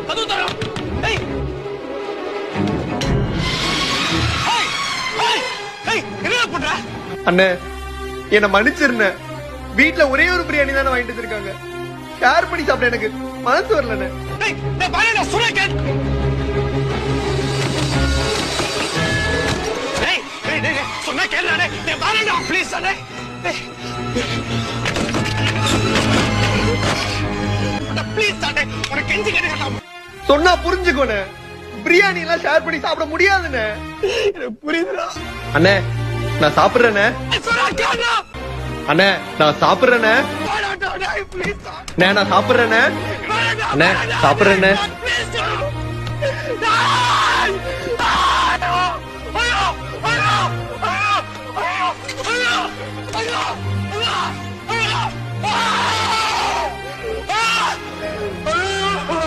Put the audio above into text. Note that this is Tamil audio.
கதவு தரம். ஏய் என்ன பண்ற? அண்ணே என்ன மன்னிச்சிருந்த. வீட்டுல ஒரே ஒரு பிரியாணி தானே வாங்கிட்டு வந்திருக்காங்க. ஷேர் பண்ணி சாப்பிட எனக்கு மனசு வரலண்ணே. சொன்ன கேள்றானே ப்ளீஸ் அண்ணே. ப்ளீஸ் அண்ணே உனக்கு கெஞ்சி கேட்கலாம். சொன்னா புரிஞ்சுக்கோண்ணே. பிரியாணி எல்லாம் ஷேர் பண்ணி சாப்பிட முடியாதுண்ணே. புரியுதுடா அண்ணே நான் சாப்பிடுறேண்ணே. அண்ணே நான் சாப்பிடுறேண்ணே. நான் சாப்பிடுறேண்ணே. அண்ணே சாப்பிடுறேண்ணே.